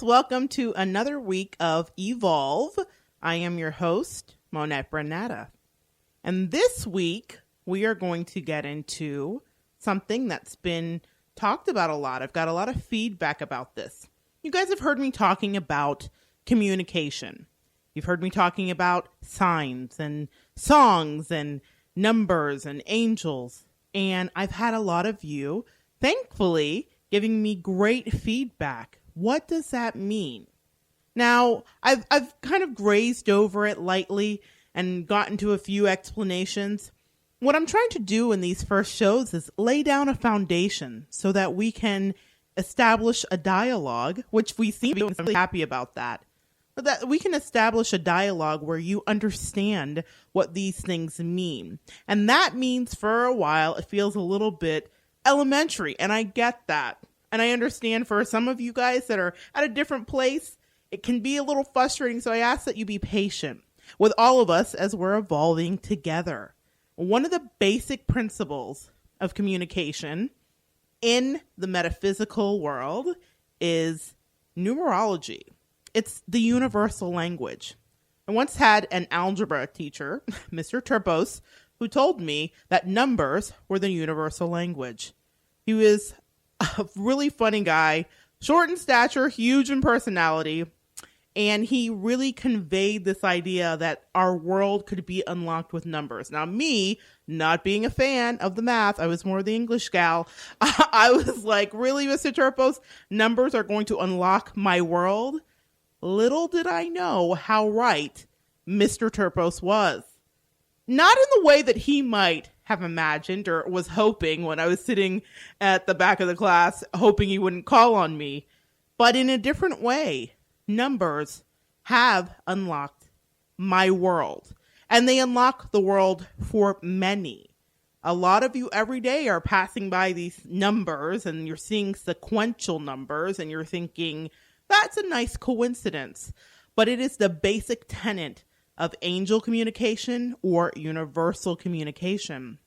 welcome to another week of Evolve. I am your host, Monette Brann-Natta. And this week, we are going to get into something that's been talked about a lot. I've got a lot of feedback about this. You guys have heard me talking about communication. You've heard me talking about signs and songs and numbers and angels. And I've had a lot of you, thankfully, giving me great feedback. What does that mean? Now, I've kind of grazed over it lightly and gotten to a few explanations. What I'm trying to do in these first shows is lay down a foundation so that we can establish a dialogue, which we seem to be really happy about that. But that we can establish a dialogue where you understand what these things mean. And that means for a while, it feels a little bit elementary. And I get that. And I understand for some of you guys that are at a different place, it can be a little frustrating. So I ask that you be patient with all of us as we're evolving together. One of the basic principles of communication in the metaphysical world is numerology. It's the universal language. I once had an algebra teacher, Mr. Turpos, who told me that numbers were the universal language. He was a really funny guy, short in stature, huge in personality, and he really conveyed this idea that our world could be unlocked with numbers. Now, me, not being a fan of the math, I was more the English gal. I was like, really, Mr. Turpos, numbers are going to unlock my world? Little did I know how right Mr. Turpos was. Not in the way that he might have imagined or was hoping when I was sitting at the back of the class, hoping he wouldn't call on me, but in a different way. Numbers have unlocked my world, and they unlock the world for many. A lot of you every day are passing by these numbers and you're seeing sequential numbers and you're thinking, that's a nice coincidence, but it is the basic tenet of angel communication or universal communication.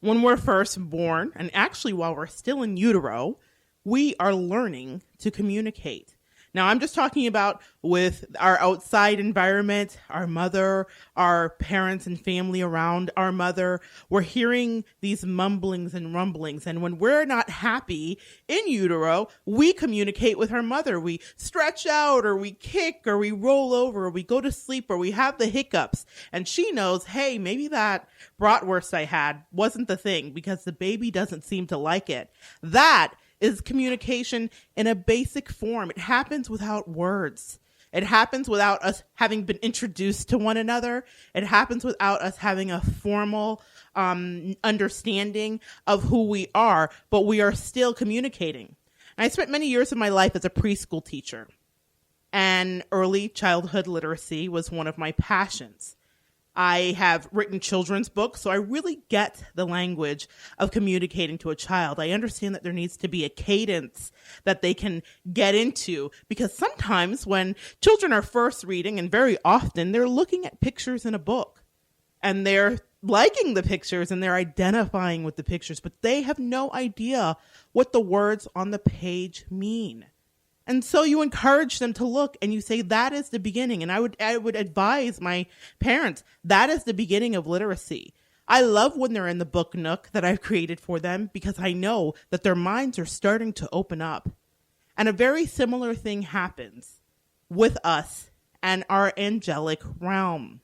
When we're first born, and actually while we're still in utero, we are learning to communicate. Now, I'm just talking about with our outside environment, our mother, our parents and family around our mother. We're hearing these mumblings and rumblings. And when we're not happy in utero, we communicate with our mother. We stretch out or we kick or we roll over or we go to sleep or we have the hiccups. And she knows, hey, maybe that bratwurst I had wasn't the thing because the baby doesn't seem to like it. That is communication in a basic form. It happens without words. It happens without us having been introduced to one another. It happens without us having a formal understanding of who we are, but we are still communicating. And I spent many years of my life as a preschool teacher, and early childhood literacy was one of my passions. I have written children's books, so I really get the language of communicating to a child. I understand that there needs to be a cadence that they can get into, because sometimes when children are first reading, and very often, they're looking at pictures in a book, and they're liking the pictures, and they're identifying with the pictures, but they have no idea what the words on the page mean. And so you encourage them to look and you say, that is the beginning. And I would advise my parents, that is the beginning of literacy. I love when they're in the book nook that I've created for them because I know that their minds are starting to open up. And a very similar thing happens with us and our angelic realm.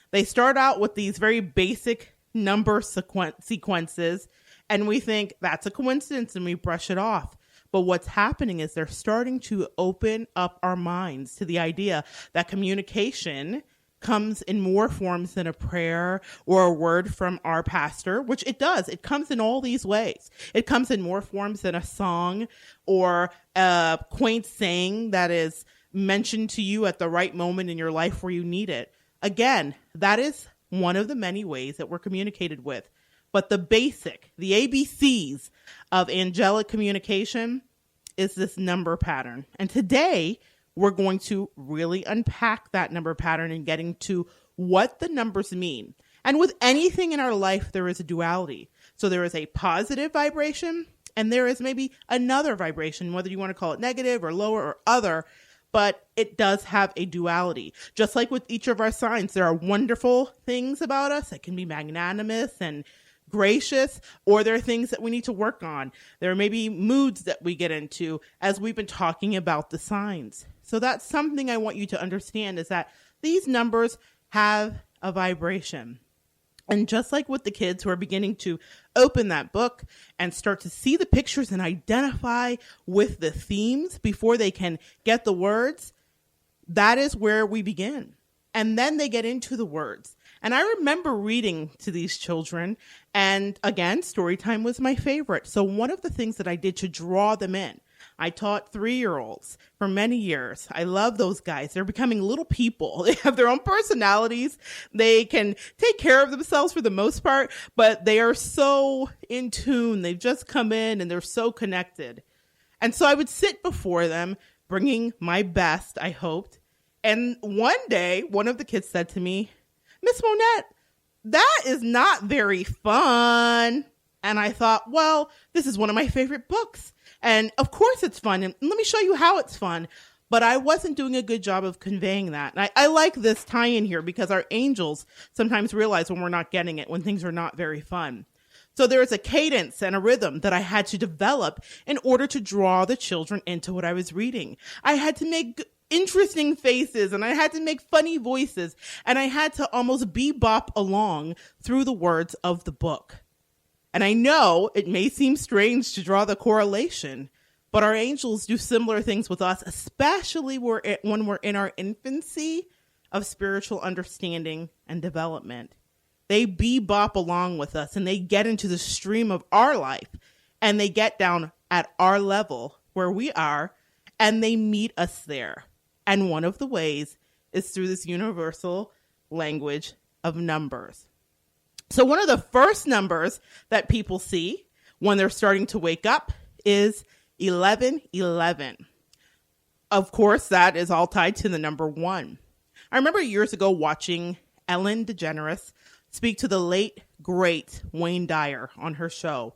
They start out with these very basic number sequences and we think that's a coincidence and we brush it off. But what's happening is they're starting to open up our minds to the idea that communication comes in more forms than a prayer or a word from our pastor, which it does. It comes in all these ways. It comes in more forms than a song or a quaint saying that is mentioned to you at the right moment in your life where you need it. Again, that is one of the many ways that we're communicated with. But the basic, the ABCs of angelic communication is this number pattern. And today, we're going to really unpack that number pattern and getting to what the numbers mean. And with anything in our life, there is a duality. So there is a positive vibration And there is maybe another vibration, whether you want to call it negative or lower or other, but it does have a duality. Just like with each of our signs, there are wonderful things about us that can be magnanimous and gracious, or there are things that we need to work on. There may be moods that we get into as we've been talking about the signs. So that's something I want you to understand, is that these numbers have a vibration. And just like with the kids who are beginning to open that book and start to see the pictures and identify with the themes before they can get the words, that is where we begin. And then they get into the words. And I remember reading to these children, and again, story time was my favorite. So one of the things that I did to draw them in, I taught 3-year-olds for many years. I love those guys. They're becoming little people. They have their own personalities. They can take care of themselves for the most part, but they are so in tune. They've just come in and they're so connected. And so I would sit before them, bringing my best, I hoped. And one day, one of the kids said to me, "Miss Monette, that is not very fun." And I thought, well, this is one of my favorite books. And of course it's fun. And let me show you how it's fun. But I wasn't doing a good job of conveying that. And I like this tie-in here because our angels sometimes realize when we're not getting it, when things are not very fun. So there is a cadence and a rhythm that I had to develop in order to draw the children into what I was reading. I had to make interesting faces, and I had to make funny voices, and I had to almost bebop along through the words of the book. And I know it may seem strange to draw the correlation, but our angels do similar things with us, especially when we're in our infancy of spiritual understanding and development. They bebop along with us, and they get into the stream of our life, and they get down at our level where we are, and they meet us there. And one of the ways is through this universal language of numbers. So one of the first numbers that people see when they're starting to wake up is 1111. Of course, that is all tied to the number 1. I remember years ago watching Ellen DeGeneres speak to the late, great Wayne Dyer on her show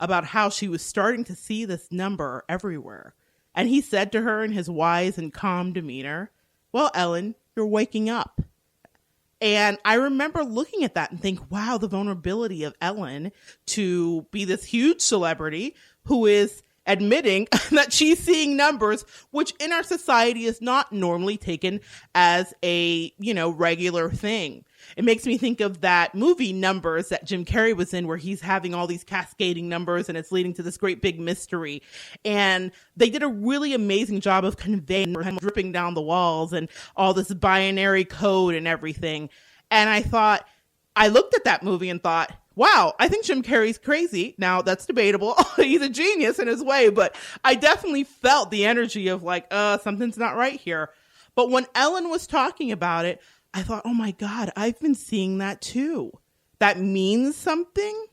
about how she was starting to see this number everywhere. And he said to her in his wise and calm demeanor, "Well, Ellen, you're waking up." And I remember looking at that and think, wow, the vulnerability of Ellen to be this huge celebrity who is admitting that she's seeing numbers, which in our society is not normally taken as a, regular thing. It makes me think of that movie Numbers that Jim Carrey was in, where he's having all these cascading numbers and it's leading to this great big mystery. And they did a really amazing job of conveying him dripping down the walls and all this binary code and everything. And I looked at that movie and thought, wow, I think Jim Carrey's crazy. Now, that's debatable. He's a genius in his way, but I definitely felt the energy of something's not right here. But when Ellen was talking about it, I thought, oh my God, I've been seeing that too. That means something.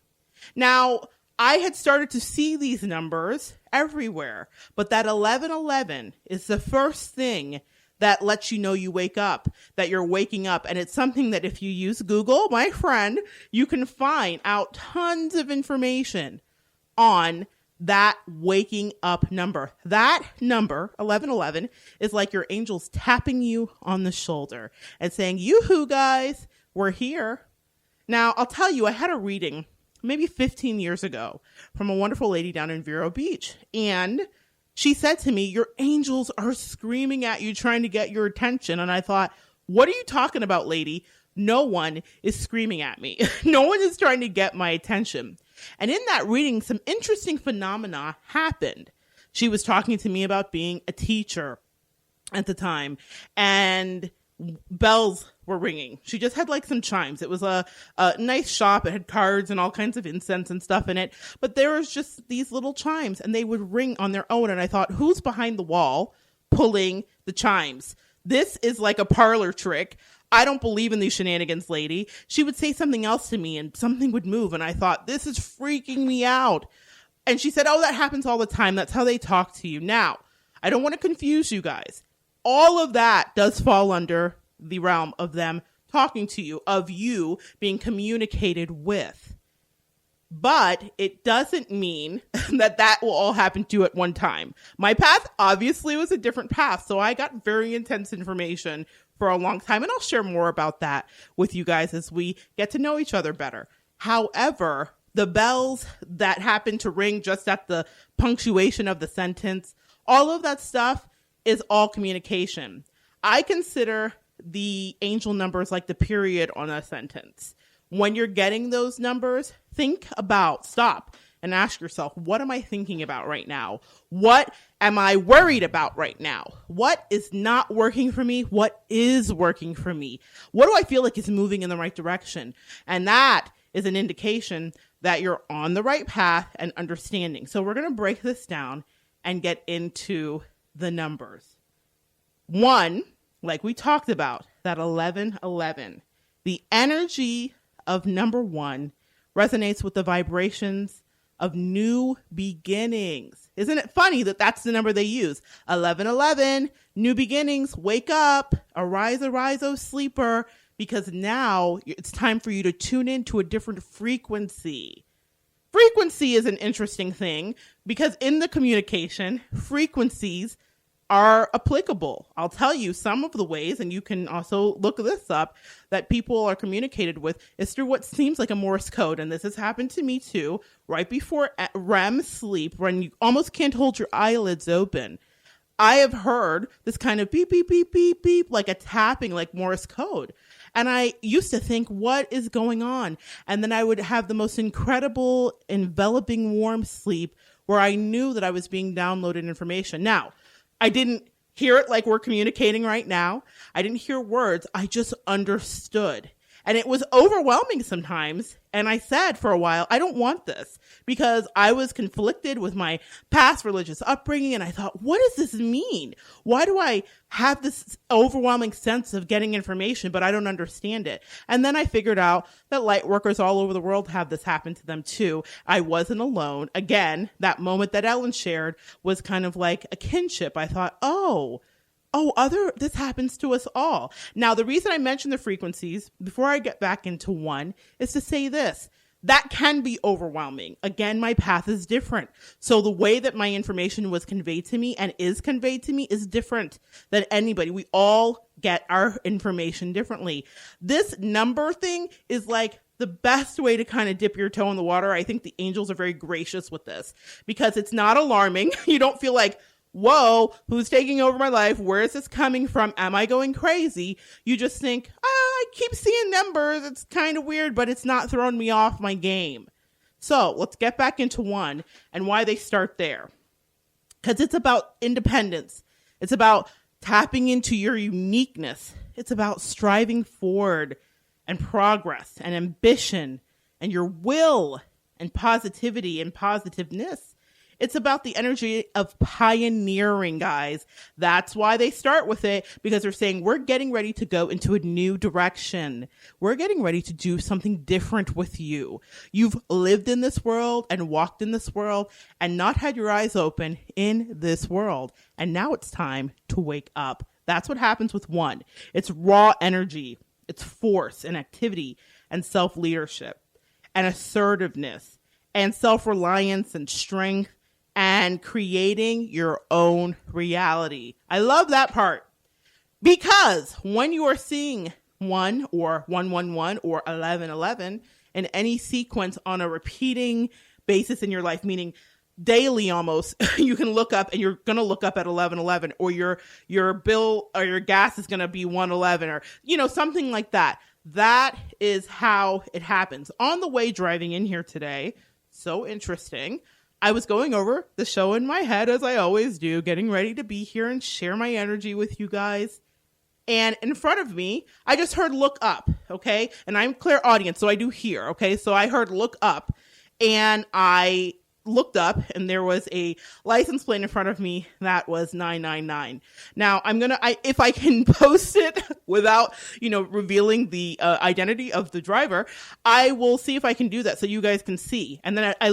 Now, I had started to see these numbers everywhere, but that 1111 is the first thing that lets you know you wake up, that you're waking up. And it's something that if you use Google, my friend, you can find out tons of information on that waking up number. That number, 1111, is like your angels tapping you on the shoulder and saying, yoo-hoo, guys, we're here. Now, I'll tell you, I had a reading maybe 15 years ago from a wonderful lady down in Vero Beach. And she said to me, your angels are screaming at you, trying to get your attention. And I thought, what are you talking about, lady? No one is screaming at me. No one is trying to get my attention. And in that reading, some interesting phenomena happened. She was talking to me about being a teacher at the time, and bells were ringing. She just had some chimes. It was a nice shop. It had cards and all kinds of incense and stuff in it. But there was just these little chimes, and they would ring on their own. And I thought, who's behind the wall pulling the chimes? This is like a parlor trick. I don't believe in these shenanigans, lady. She would say something else to me and something would move. And I thought, this is freaking me out. And she said, oh, that happens all the time. That's how they talk to you. Now, I don't want to confuse you guys. All of that does fall under the realm of them talking to you, of you being communicated with. But it doesn't mean that will all happen to you at one time. My path obviously was a different path, so I got very intense information for a long time, and I'll share more about that with you guys as we get to know each other better. However, the bells that happen to ring just at the punctuation of the sentence, all of that stuff is all communication. I consider the angel numbers like the period on a sentence. When you're getting those numbers, stop and ask yourself, what am I thinking about right now? What am I worried about right now? What is not working for me? What is working for me? What do I feel like is moving in the right direction? And that is an indication that you're on the right path and understanding. So we're going to break this down and get into the numbers. 1, like we talked about, that 1111, the energy of number 1 resonates with the vibrations of new beginnings. Isn't it funny that that's the number they use? 1111, new beginnings, wake up, arise, O sleeper, because now it's time for you to tune into a different frequency. Frequency is an interesting thing because in the communication, frequencies are applicable. I'll tell you some of the ways, and you can also look this up, that people are communicated with is through what seems like a Morse code. And this has happened to me too, right before REM sleep, when you almost can't hold your eyelids open. I have heard this kind of beep, beep, beep, beep, beep, like a tapping, like Morse code. And I used to think, what is going on? And then I would have the most incredible, enveloping, warm sleep where I knew that I was being downloaded information. Now, I didn't hear it like we're communicating right now. I didn't hear words. I just understood. And it was overwhelming sometimes. And I said for a while, I don't want this, because I was conflicted with my past religious upbringing. And I thought, what does this mean? Why do I have this overwhelming sense of getting information, but I don't understand it? And then I figured out that light workers all over the world have this happen to them too. I wasn't alone. Again, that moment that Ellen shared was kind of like a kinship. I thought, this happens to us all. Now, the reason I mention the frequencies before I get back into 1 is to say this. That can be overwhelming. Again, my path is different. So the way that my information was conveyed to me and is conveyed to me is different than anybody. We all get our information differently. This number thing is like the best way to kind of dip your toe in the water. I think the angels are very gracious with this because it's not alarming. You don't feel like, whoa, who's taking over my life? Where is this coming from? Am I going crazy? You just think, I keep seeing numbers. It's kind of weird, but it's not throwing me off my game. So let's get back into 1 and why they start there. Because it's about independence. It's about tapping into your uniqueness. It's about striving forward and progress and ambition and your will and positivity and positiveness. It's about the energy of pioneering, guys. That's why they start with it, because they're saying we're getting ready to go into a new direction. We're getting ready to do something different with you. You've lived in this world and walked in this world and not had your eyes open in this world. And now it's time to wake up. That's what happens with 1. It's raw energy. It's force and activity and self-leadership and assertiveness and self-reliance and strength and creating your own reality. I love that part, because when you are seeing 1 or 111 or 1111 in any sequence on a repeating basis in your life, meaning daily almost, you can look up and you're going to look up at 1111, or your bill or your gas is going to be 111, or, something like that. That is how it happens. On the way driving in here today, so interesting, I was going over the show in my head, as I always do, getting ready to be here and share my energy with you guys. And in front of me, I just heard look up, okay? And I'm clairaudient, so I do hear, okay? So I heard look up, and I looked up, and there was a license plate in front of me that was 999. Now, if I can post it without, revealing the identity of the driver, I will see if I can do that so you guys can see. And then I